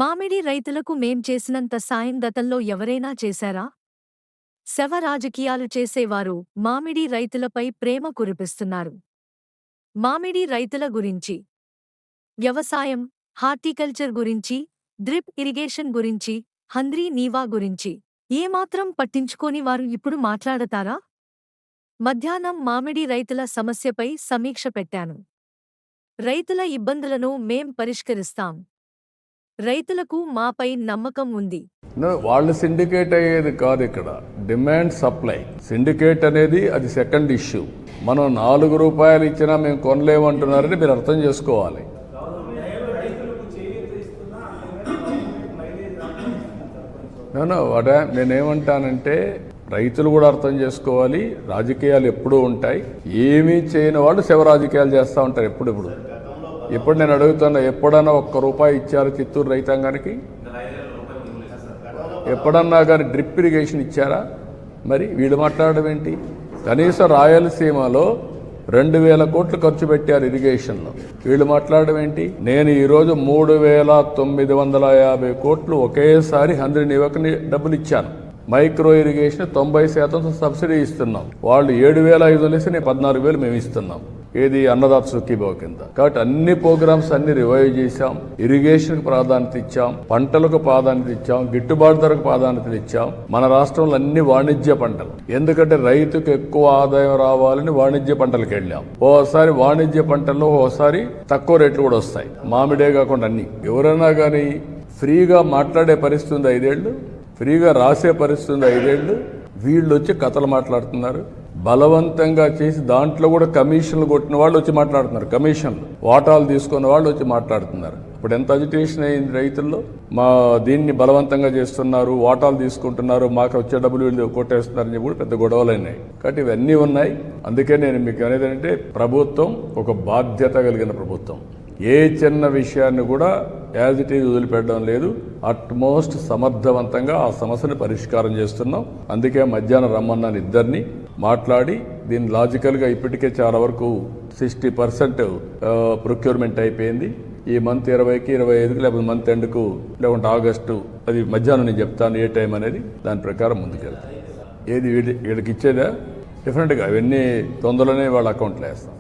మామిడి రైతులకు మేం చేసినంత సాయం గతంలో ఎవరైనా చేశారా? శవ రాజకీయాలు చేసేవారు మామిడి రైతులపై ప్రేమ కురిపిస్తున్నారు. మామిడి రైతుల గురించి, వ్యవసాయం, హార్టికల్చర్ గురించి, డ్రిప్ ఇరిగేషన్ గురించి, హంద్రీ నీవా గురించి ఏమాత్రం పట్టించుకోని వారు ఇప్పుడు మాట్లాడతారా? మధ్యాహ్నం మామిడి రైతుల సమస్యపై సమీక్ష పెట్టాను. రైతుల ఇబ్బందులను మేం పరిష్కరిస్తాం. రైతులకు మాపై నమ్మకం ఉంది. వాళ్ళు సిండికేట్ అయ్యేది కాదు. ఇక్కడ డిమాండ్ సప్లై సిండికేట్ అనేది అది సెకండ్ ఇష్యూ. మనం ₹4 ఇచ్చినా మేము కొనలేమంటున్నారని మీరు అర్థం చేసుకోవాలి. నేనేమంటానంటే రైతులు కూడా అర్థం చేసుకోవాలి. రాజకీయాలు ఎప్పుడూ ఉంటాయి. ఏమీ చేయని వాళ్ళు శవ రాజకీయాలు చేస్తూ ఉంటారు ఎప్పుడు నేను అడుగుతున్నా, ఎప్పుడన్నా ₹1 ఇచ్చారు చిత్తూరు రైతాంగానికి? ఎప్పుడన్నా కానీ డ్రిప్ ఇరిగేషన్ ఇచ్చారా? మరి వీళ్ళు మాట్లాడడం ఏంటి? కనీసం రాయలసీమలో 2,000 కోట్లు ఖర్చు పెట్టారు ఇరిగేషన్లో. వీళ్ళు మాట్లాడడం ఏంటి? నేను ఈరోజు 3,950 కోట్లు ఒకేసారి హంద్రీ నీవాకి డబ్బులు ఇచ్చాను. మైక్రో ఇరిగేషన్ 90% సబ్సిడీ ఇస్తున్నాం. వాళ్ళు 7,500 ఇస్తే నేను 14,000 మేము ఇస్తున్నాం. ఏది అన్నదాత సుఖీభావ కింద. కాబట్టి అన్ని ప్రోగ్రామ్స్ అన్ని రివైవ్ చేశాం. ఇరిగేషన్కి ప్రాధాన్యత ఇచ్చాం, పంటలకు ప్రాధాన్యత ఇచ్చాం, గిట్టుబాటు ధరకు ప్రాధాన్యత ఇచ్చాం. మన రాష్ట్రంలో అన్ని వాణిజ్య పంటలు, ఎందుకంటే రైతుకు ఎక్కువ ఆదాయం రావాలని వాణిజ్య పంటలకు వెళ్ళాం. ఓసారి వాణిజ్య పంటల్లో ఓసారి తక్కువ రేట్లు కూడా వస్తాయి. మామిడే కాకుండా అన్ని. ఎవరైనా కానీ ఫ్రీగా మాట్లాడే పరిస్థితి ఉంది 5 ఏళ్ళు, ఫ్రీగా రాసే పరిస్థితి ఉంది 5 ఏళ్ళు. వీళ్ళు వచ్చి కథలు మాట్లాడుతున్నారు. బలవంతంగా చేసి దాంట్లో కూడా కమిషన్లు కొట్టిన వాళ్ళు వచ్చి మాట్లాడుతున్నారు. కమిషన్లు వాటాలు తీసుకున్న వాళ్ళు వచ్చి మాట్లాడుతున్నారు. ఇప్పుడు ఎంత అజిటేషన్ అయింది రైతుల్లో. దీన్ని బలవంతంగా చేస్తున్నారు, వాటాలు తీసుకుంటున్నారు, మాకు వచ్చే డబ్బులు వీళ్ళు కొట్టేస్తున్నారని చెప్పి కూడా పెద్ద గొడవలు అయినాయి. కాబట్టి ఇవన్నీ ఉన్నాయి. అందుకే నేను మీకు అనేది ఏంటంటే ప్రభుత్వం ఒక బాధ్యత కలిగిన ప్రభుత్వం. ఏ చిన్న విషయాన్ని కూడా యాజ్ ఇట్ ఈజ్ వదిలిపెట్టడం లేదు. అట్మోస్ట్ సమర్థవంతంగా ఆ సమస్యను పరిష్కారం చేస్తున్నాం. అందుకే మధ్యాహ్నం రమ్మన్నాను ఇద్దరిని మాట్లాడి దీన్ని లాజికల్గా ఇప్పటికే చాలా వరకు 60% ప్రొక్యూర్మెంట్ అయిపోయింది. ఈ మంత్ 20కి 25కి లేకపోతే మంత్ ఎండ్కు లేకుంటే ఆగస్టు, అది మధ్యాహ్నం నేను చెప్తాను ఏ టైం అనేది. దాని ప్రకారం ముందుకెళ్తాను. ఏది వీడికి ఇచ్చేదా డెఫినెట్గా అవన్నీ తొందరలోనే వాళ్ళ అకౌంట్లో వేస్తాం.